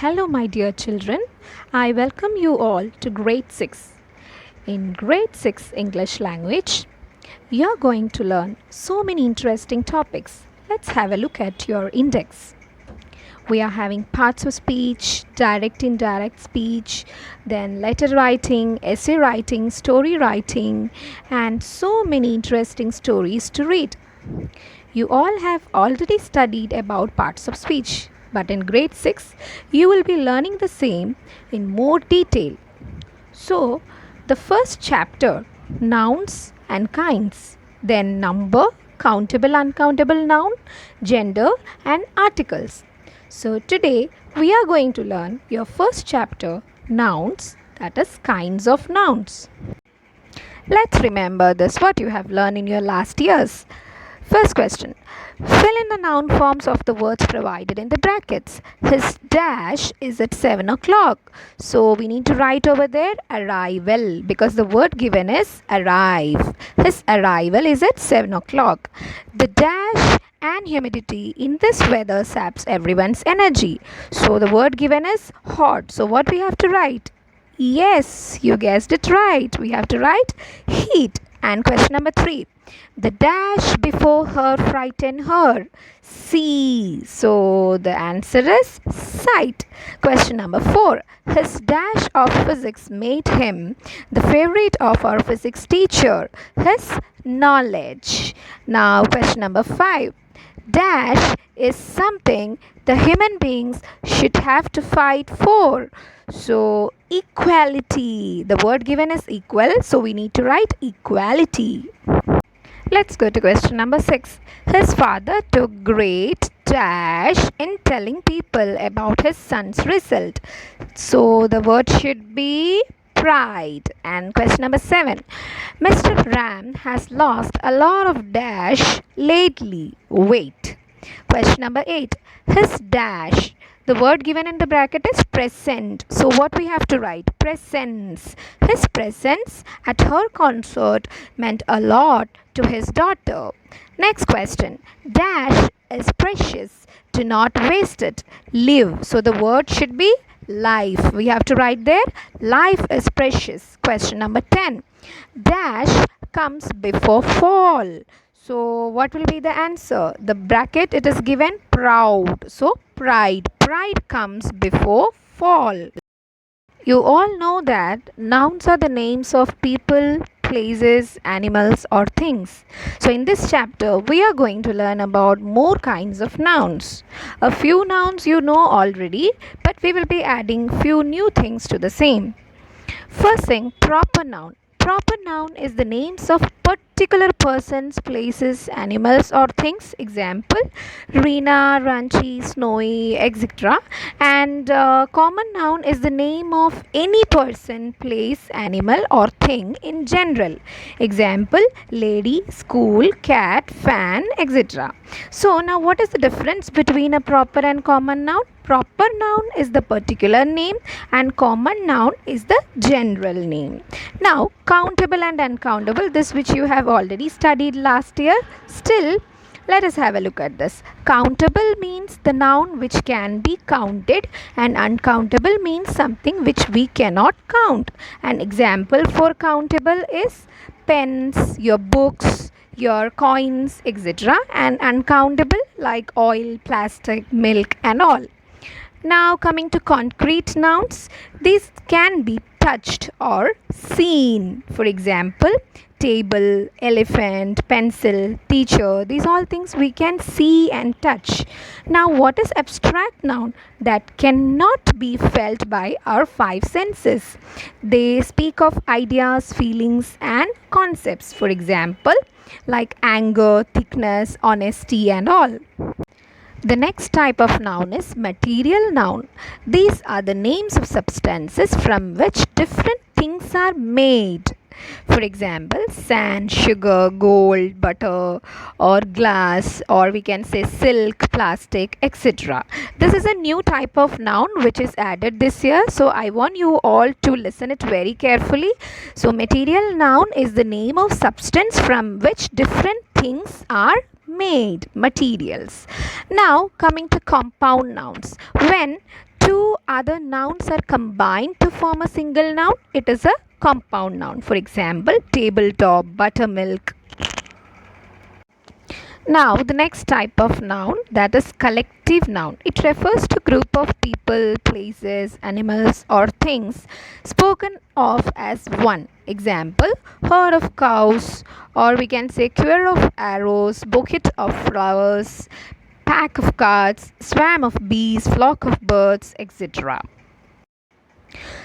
Hello, my dear children. I welcome you all to grade 6. In grade 6 English language, you're going to learn so many interesting topics. Let's have a look at your index. We are having parts of speech, direct, indirect speech, then letter writing, essay writing, story writing, and so many interesting stories to read. You all have already studied about parts of speech, but in grade 6, you will be learning the same in more detail. So, the first chapter, nouns and kinds, then number, countable, uncountable noun, gender, and articles. So, today we are going to learn your first chapter, nouns, that is, kinds of nouns. Let's remember this, what you have learned in your last years. First question. Fill in the noun forms of the words provided in the brackets. His dash is at 7 o'clock. So we need to write over there arrival because the word given is arrive. His arrival is at 7 o'clock. The dash and humidity in this weather saps everyone's energy. So the word given is hot. So what we have to write? Yes, you guessed it right. We have to write heat. And question number 3. The dash before her frightened her. See. So the answer is sight. Question number 4. His dash of physics made him the favorite of our physics teacher. His knowledge. Now question number 5. Dash is something the human beings should have to fight for. So equality. The word given is equal. So we need to write equality. Let's go to question number 6. His father took great dash in telling people about his son's result. So the word should be pride. And question number 7. Mr. Ram has lost a lot of dash lately. Wait. Question number 8. His dash. The word given in the bracket is present. So what we have to write? Presence. His presence at her concert meant a lot to his daughter. Next question. Dash is precious. Do not waste it. Live. So the word should be life. We have to write there. Life is precious. Question number 10. Dash comes before fall. So what will be the answer? The bracket it is given proud. So pride. Pride comes before fall. You all know that nouns are the names of people, places, animals or things. So in this chapter we are going to learn about more kinds of nouns. A few nouns you know already, but we will be adding few new things to the same. First thing, proper noun. Proper noun is the names of particular persons, places, animals or things. Example, Reena, Ranchi, Snowy, etc. And common noun is the name of any person, place, animal or thing in general. Example, lady, school, cat, fan, etc. So now what is the difference between a proper and common noun? Proper noun is the particular name and common noun is the general name. Now, countable and uncountable, this which you have already studied last year. Still, let us have a look at this. Countable means the noun which can be counted and uncountable means something which we cannot count. An example for countable is pens, your books, your coins, etc. And uncountable like oil, plastic, milk and all. Now coming to concrete nouns, these can be touched or seen. For example, table, elephant, pencil, teacher, these all things we can see and touch. Now what is abstract noun? That cannot be felt by our five senses. They speak of ideas, feelings and concepts. For example, like anger, thickness, honesty and all. The next type of noun is material noun. These are the names of substances from which different things are made. For example, sand, sugar, gold, butter or glass, or we can say silk, plastic, etc. This is a new type of noun which is added this year. So I want you all to listen it very carefully. So material noun is the name of substance from which different things are made, materials. Now coming to compound nouns. When two other nouns are combined to form a single noun, it is a compound noun. For example, tabletop, buttermilk. Now, the next type of noun, that is collective noun. It refers to group of people, places, animals or things spoken of as one. Example, herd of cows, or we can say quiver of arrows, bouquet of flowers, pack of cards, swarm of bees, flock of birds, etc.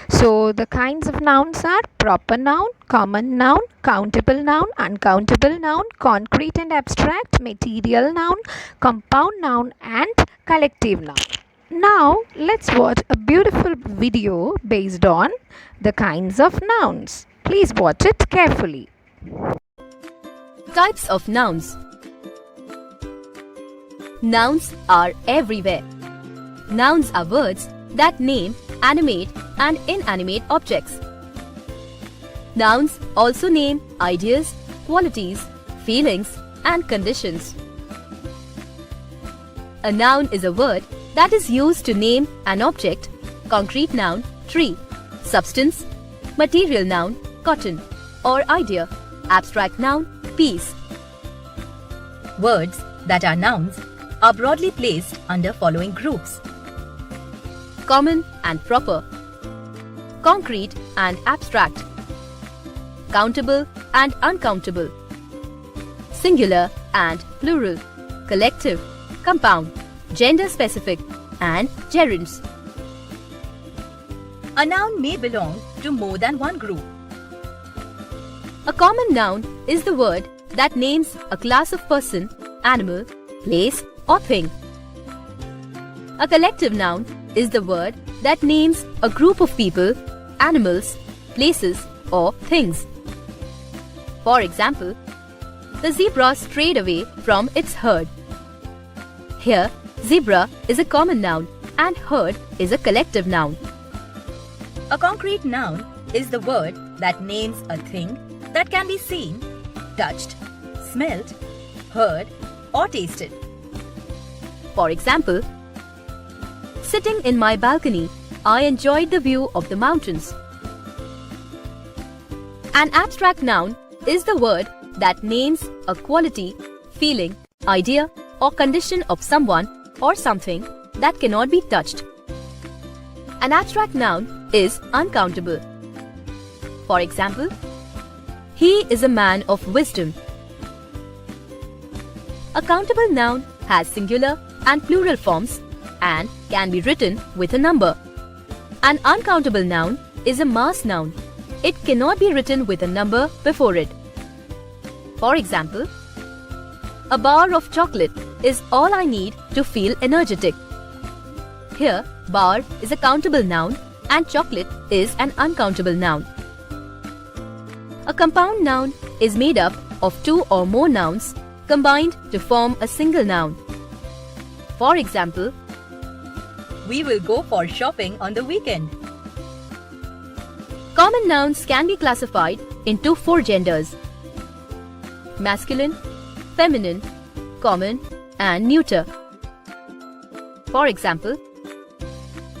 So the kinds of nouns are proper noun, common noun, countable noun, uncountable noun, concrete and abstract, material noun, compound noun and collective noun. Now let's watch a beautiful video based on the kinds of nouns. Please watch it carefully. Types of nouns. Nouns are everywhere. Nouns are words that name animate and inanimate objects. Nouns also name ideas, qualities, feelings, and conditions. A noun is a word that is used to name an object, concrete noun, tree, substance, material noun, cotton, or idea, abstract noun, peace. Words that are nouns are broadly placed under following groups: common and proper, concrete and abstract, countable and uncountable, singular and plural, collective, compound, gender-specific, and gerunds. A noun may belong to more than one group. A common noun is the word that names a class of person, animal, place, or thing. A collective noun is the word that names a group of people, animals, places, or things. For example, the zebra strayed away from its herd. Here, zebra is a common noun and herd is a collective noun. A concrete noun is the word that names a thing that can be seen, touched, smelt, heard, or tasted. For example, sitting in my balcony, I enjoyed the view of the mountains. An abstract noun is the word that names a quality, feeling, idea, or condition of someone or something that cannot be touched. An abstract noun is uncountable. For example, he is a man of wisdom. A countable noun has singular and plural forms and can be written with a number. An uncountable noun is a mass noun. It cannot be written with a number before it. For example, a bar of chocolate is all I need to feel energetic. Here, bar is a countable noun and chocolate is an uncountable noun. A compound noun is made up of two or more nouns combined to form a single noun. For example, we will go for shopping on the weekend. Common nouns can be classified into four genders: masculine, feminine, common, and neuter. For example,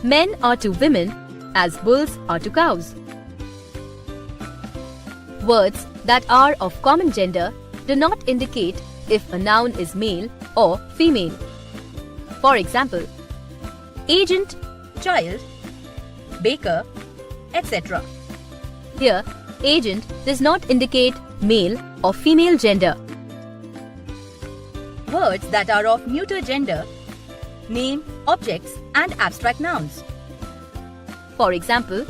men are to women as bulls are to cows. Words that are of common gender do not indicate if a noun is male or female. For example, agent, child, baker, etc. Here, agent does not indicate male or female gender. Words that are of neuter gender name objects and abstract nouns. For example,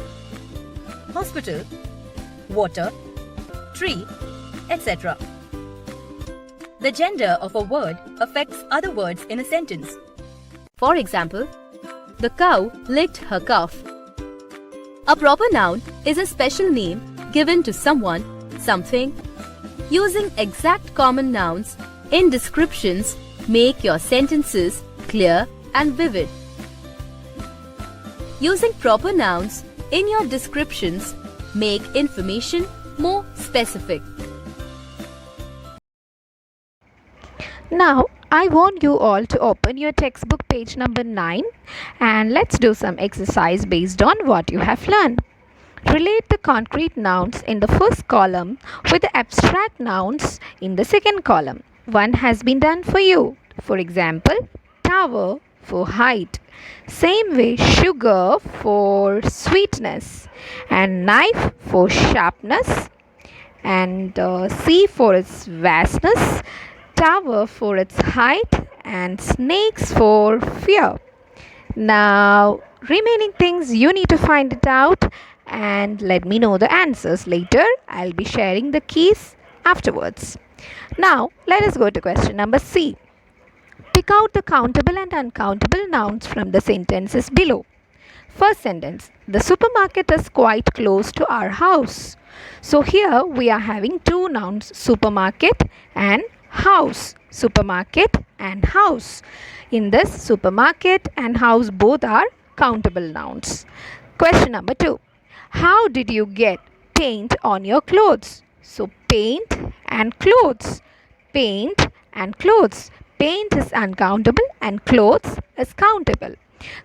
hospital, water, tree, etc. The gender of a word affects other words in a sentence. For example, the cow licked her calf. A proper noun is a special name given to someone, something. Using exact common nouns in descriptions make your sentences clear and vivid. Using proper nouns in your descriptions make information more specific. Now, I want you all to open your textbook page number 9 and let's do some exercise based on what you have learned. Relate the concrete nouns in the first column with the abstract nouns in the second column. One has been done for you. For example, tower for height. Same way, sugar for sweetness and knife for sharpness and sea for its vastness, tower for its height and snakes for fear. Now, remaining things you need to find it out and let me know the answers later. I'll be sharing the keys afterwards. Now, let us go to question number C. Pick out the countable and uncountable nouns from the sentences below. First sentence, the supermarket is quite close to our house. So here we are having two nouns, supermarket and house. Supermarket and house. In this, supermarket and house both are countable nouns. Question number 2. How did you get paint on your clothes? So paint and clothes. Paint and clothes. Paint is uncountable and clothes is countable.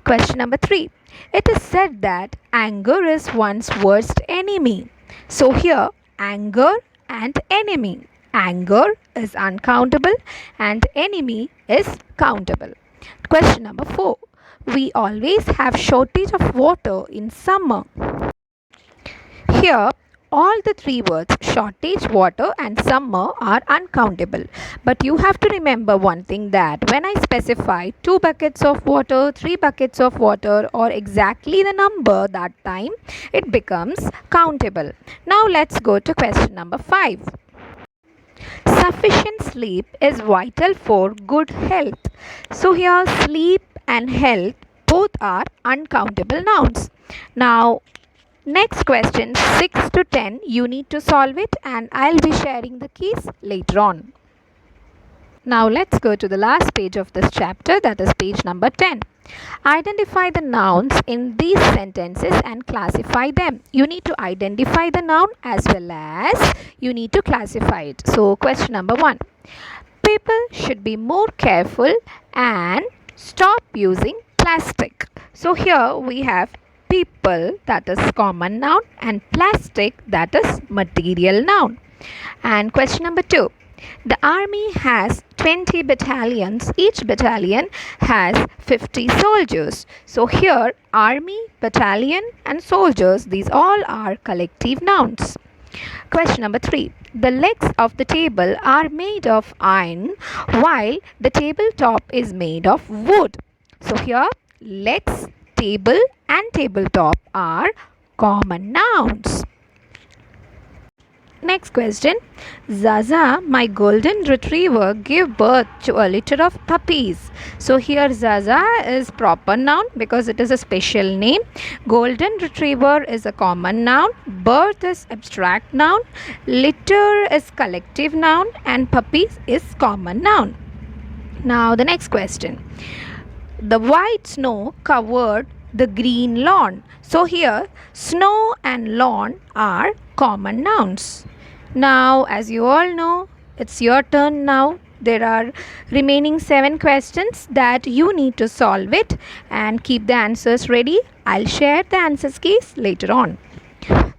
Question number 3. It is said that anger is one's worst enemy. So here, anger and enemy. Anger is uncountable and enemy is countable. Question number 4. We always have shortage of water in summer. Here, all the three words shortage, water and summer are uncountable. But you have to remember one thing, that when I specify 2 buckets of water, 3 buckets of water or exactly the number that time, it becomes countable. Now let's go to question number 5. Sufficient sleep is vital for good health. So here sleep and health both are uncountable nouns. Now next question 6 to 10, you need to solve it and I'll be sharing the keys later on. Now let's go to the last page of this chapter, that is page number 10. Identify the nouns in these sentences and classify them. You need to identify the noun as well as you need to classify it. So question number 1. People should be more careful and stop using plastic. So here we have people, that is common noun, and plastic, that is material noun. And question number 2. The army has 20 battalions. Each battalion has 50 soldiers. So here army, battalion and soldiers, these all are collective nouns. Question number 3. The legs of the table are made of iron while the tabletop is made of wood. So here legs, table and tabletop are common nouns. Next question. Zaza, my golden retriever, gave birth to a litter of puppies. So here Zaza is proper noun because it is a special name. Golden retriever is a common noun. Birth is abstract noun. Litter is collective noun and puppies is common noun. Now the next question. The white snow covered the green lawn. So here snow and lawn are common nouns. Now as you all know, it's your turn now. There are remaining 7 questions that you need to solve it and keep the answers ready. I'll share the answers keys later on.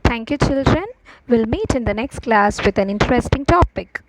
Thank you children. We'll meet in the next class with an interesting topic.